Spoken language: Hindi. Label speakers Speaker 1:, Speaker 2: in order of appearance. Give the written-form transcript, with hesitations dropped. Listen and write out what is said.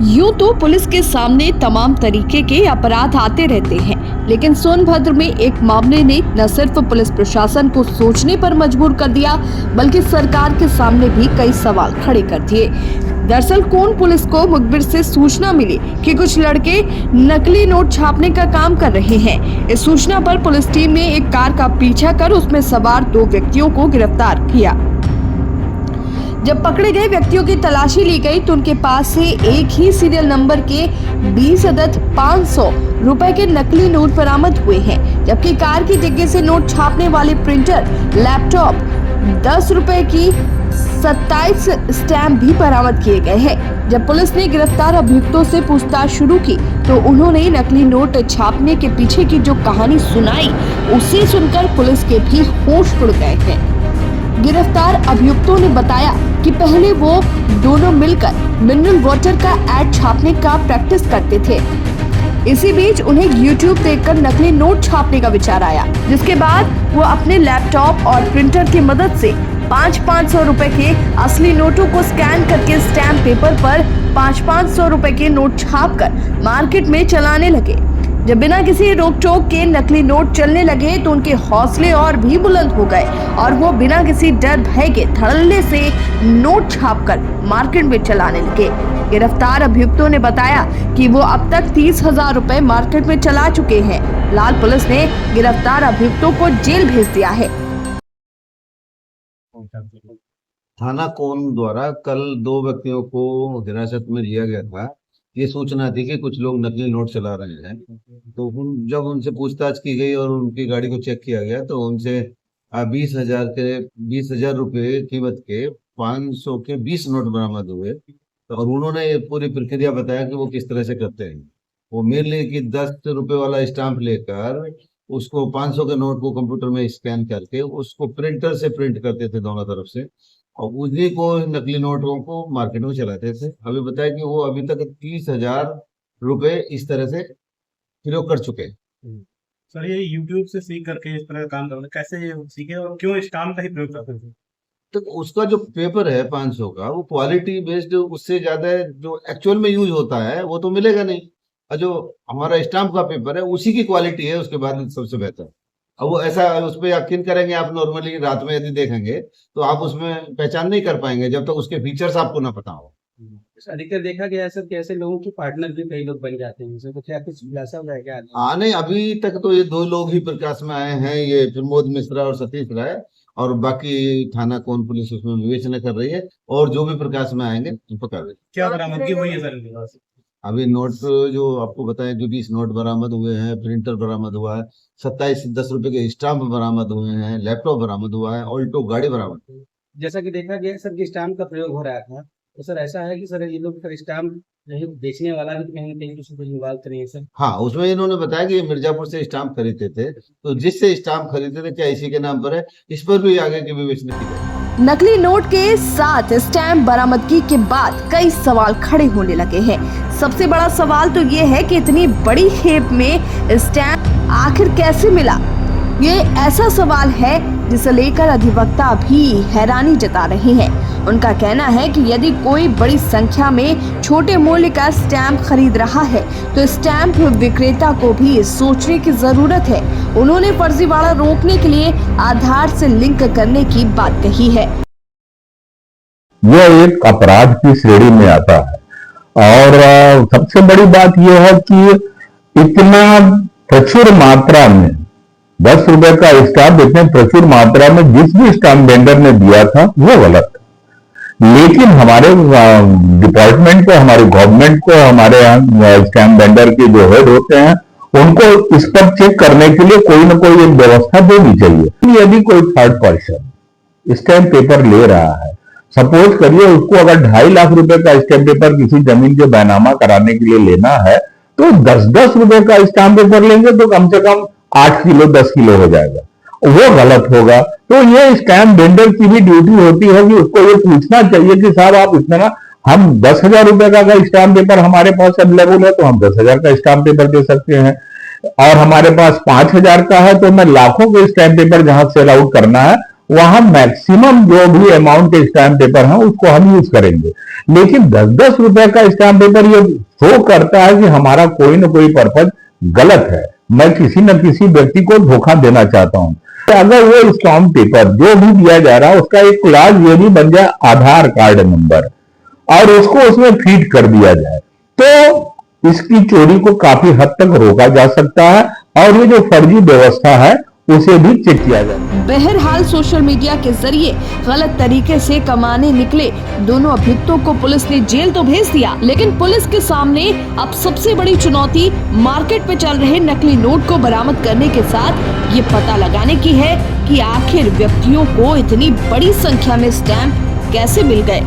Speaker 1: यूं तो पुलिस के सामने तमाम तरीके के अपराध आते रहते हैं, लेकिन सोनभद्र में एक मामले ने न सिर्फ पुलिस प्रशासन को सोचने पर मजबूर कर दिया, बल्कि सरकार के सामने भी कई सवाल खड़े कर दिए। दरअसल कोन पुलिस को मुखबिर से सूचना मिली कि कुछ लड़के नकली नोट छापने का काम कर रहे हैं। इस सूचना पर पुलिस टीम ने एक कार का पीछा कर उसमें सवार 2 व्यक्तियों को गिरफ्तार किया। जब पकड़े गए व्यक्तियों की तलाशी ली गई तो उनके पास से एक ही सीरियल नंबर के 20 अदद 500 रुपए के नकली नोट बरामद हुए हैं, जबकि कार की डिग्गी से नोट छापने वाले प्रिंटर, लैपटॉप, 10 रुपए की 27 स्टैम्प भी बरामद किए गए हैं। जब पुलिस ने गिरफ्तार अभियुक्तों से पूछताछ शुरू की तो उन्होंने नकली नोट छापने के पीछे की जो कहानी सुनाई, उसे सुनकर पुलिस के भी होश उड़ गए हैं। गिरफ्तार अभियुक्तों ने बताया कि पहले वो दोनों मिलकर मिनरल वाटर का एड छापने का प्रैक्टिस करते थे। इसी बीच उन्हें YouTube देखकर नकली नोट छापने का विचार आया, जिसके बाद वो अपने लैपटॉप और प्रिंटर की मदद से 500 रुपए के असली नोटों को स्कैन करके स्टैम्प पेपर पर 500 रुपए के नोट छापकर मार्केट में चलाने लगे। जब बिना किसी रोक टोक के नकली नोट चलने लगे तो उनके हौसले और भी बुलंद हो गए और वो बिना किसी डर भय के धड़ल्ले से नोट छापकर मार्केट में चलाने लगे। गिरफ्तार अभियुक्तों ने बताया कि वो अब तक 30,000 रुपए मार्केट में चला चुके हैं। लाल पुलिस ने गिरफ्तार अभियुक्तों को जेल भेज दिया है।
Speaker 2: थाना कोन द्वारा कल 2 व्यक्तियों को हिरासत में लिया गया था। ये सूचना थी कि कुछ लोग नकली नोट चला रहे हैं, तो जब उनसे पूछताछ की गई और उनकी गाड़ी को चेक किया गया तो उनसे 20,000 रुपये कीमत के 500 के 20 नोट बरामद हुए। तो और उन्होंने ये पूरी प्रक्रिया बताया कि वो किस तरह से करते हैं। वो मेनली कि 10 रुपये वाला स्टाम्प लेकर उसको 500 के नोट को कंप्यूटर में स्कैन करके उसको प्रिंटर से प्रिंट करते थे दोनों तरफ से, और उसी को नकली नोटों को मार्केट में चलाते थे। अभी बताया कि वो अभी तक 30,000 रुपए इस तरह से प्रयोग कर चुके हैं।
Speaker 3: सर, ये YouTube से सीख करके इस तरह का काम करते कैसे ये सीखे और क्यों स्टाम्प का ही प्रयोग करते थे?
Speaker 2: तो उसका जो पेपर है 500 का, वो क्वालिटी बेस्ड, उससे ज्यादा जो एक्चुअल में यूज होता है वो तो मिलेगा नहीं। और जो हमारा स्टाम्प का पेपर है उसी की क्वालिटी है उसके बाद सबसे बेहतर। अब वो ऐसा उस पर यकीन करेंगे आप, नॉर्मली रात में यदि देखेंगे तो आप उसमें पहचान नहीं कर पाएंगे जब तक उसके फीचर्स आपको ना पता हो।
Speaker 4: अधिकतर देखा गया है सर कि ऐसे लोगों के पार्टनर भी कई लोग बन जाते हैं, तो क्या कुछ खुलासा हुआ है क्या?
Speaker 2: हाँ नहीं, अभी तक तो ये 2 लोग ही प्रकाश में आए हैं, ये प्रमोद मिश्रा और सतीश राय, और बाकी थाना कोन पुलिस उसमें विवेचना कर रही है और जो भी प्रकाश में आएंगे उनको कर रही है।
Speaker 3: क्या बरामदगी हुई है सर?
Speaker 2: अभी नोट जो आपको बताएं, जो 20 नोट बरामद हुए हैं, प्रिंटर बरामद हुआ है, 27 10 रुपए के स्टाम्प बरामद हुए हैं, लैपटॉप बरामद हुआ है, ऑल्टो गाड़ी बरामद हुई है।
Speaker 4: जैसा कि देखा गया सर कि स्टाम्प का प्रयोग हो रहा था, तो सर ऐसा है कि सर ये लोग फिर स्टाम्प बेचने वाला भी कहीं ना कहीं किसी को इन्वॉल्व करेंगे सर?
Speaker 2: हाँ, उसमें इन्होंने बताया कि ये मिर्जापुर से स्टाम्प खरीदते थे, तो जिससे स्टाम्प खरीदते थे क्या इसी के नाम पर है, इस पर भी आगे की विवेचना की जाएगी।
Speaker 1: नकली नोट के साथ स्टैम्प बरामदगी के बाद कई सवाल खड़े होने लगे हैं। सबसे बड़ा सवाल तो ये है कि इतनी बड़ी खेप में स्टैम्प आखिर कैसे मिला। ये ऐसा सवाल है जिसे लेकर अधिवक्ता भी हैरानी जता रहे हैं। उनका कहना है कि यदि कोई बड़ी संख्या में छोटे मूल्य का स्टैम्प खरीद रहा है तो स्टैम्प विक्रेता को भी सोचने की जरूरत है। उन्होंने फर्जीवाड़ा रोकने के लिए आधार से लिंक करने की बात कही है।
Speaker 5: यह एक अपराध की श्रेणी में आता है और सबसे बड़ी बात यह है कि इतना प्रचुर मात्रा में 10 रुपए का स्टाम्प इतने प्रचुर मात्रा में जिस भी स्टाम्प वेंडर ने दिया था वो गलत था। लेकिन हमारे डिपार्टमेंट को, हमारे गवर्नमेंट को, हमारे यहाँ स्टैम्प वेंडर के जो हेड होते हैं उनको इस पर चेक करने के लिए कोई ना कोई एक व्यवस्था देनी चाहिए। यदि कोई थर्ड पर्सन स्टैम्प पेपर ले रहा है, सपोज करिए उसको अगर 2.5 लाख रुपए का स्टैम्प पेपर किसी जमीन के बैनामा कराने के लिए लेना है तो 10-10 रुपए का स्टैम्प पेपर लेंगे तो कम से कम 8 किलो 10 किलो हो जाएगा, वो गलत होगा। तो ये स्टैम्प वेंडर की भी ड्यूटी होती है कि उसको ये पूछना चाहिए कि साहब आप इतना, हम 10,000 रुपए का अगर स्टाम्प पेपर हमारे पास अवेलेबल है तो हम 10,000 का स्टाम्प पेपर दे सकते हैं, और हमारे पास 5,000 का है तो मैं लाखों के स्टैम्प पेपर जहां सेल आउट करना है वहां मैक्सिमम जो भी अमाउंट के स्टैम्प पेपर है उसको हम यूज करेंगे। लेकिन 10-10 रुपए का स्टैम्प पेपर ये शो करता है कि हमारा कोई ना कोई पर्पज गलत है, मैं किसी न किसी व्यक्ति को धोखा देना चाहता हूं। तो अगर वो स्टैम्प पेपर जो भी दिया जा रहा है उसका एक क्लॉज ये भी बन जाए आधार कार्ड नंबर और उसको उसमें फीड कर दिया जाए, तो इसकी चोरी को काफी हद तक रोका जा सकता है और ये जो फर्जी व्यवस्था है उसे भी चेक किया जाए।
Speaker 1: बहरहाल सोशल मीडिया के जरिए गलत तरीके से कमाने निकले दोनों अभियुक्तों को पुलिस ने जेल तो भेज दिया, लेकिन पुलिस के सामने अब सबसे बड़ी चुनौती मार्केट में चल रहे नकली नोट को बरामद करने के साथ ये पता लगाने की है कि आखिर व्यक्तियों को इतनी बड़ी संख्या में स्टैम्प कैसे मिल गए।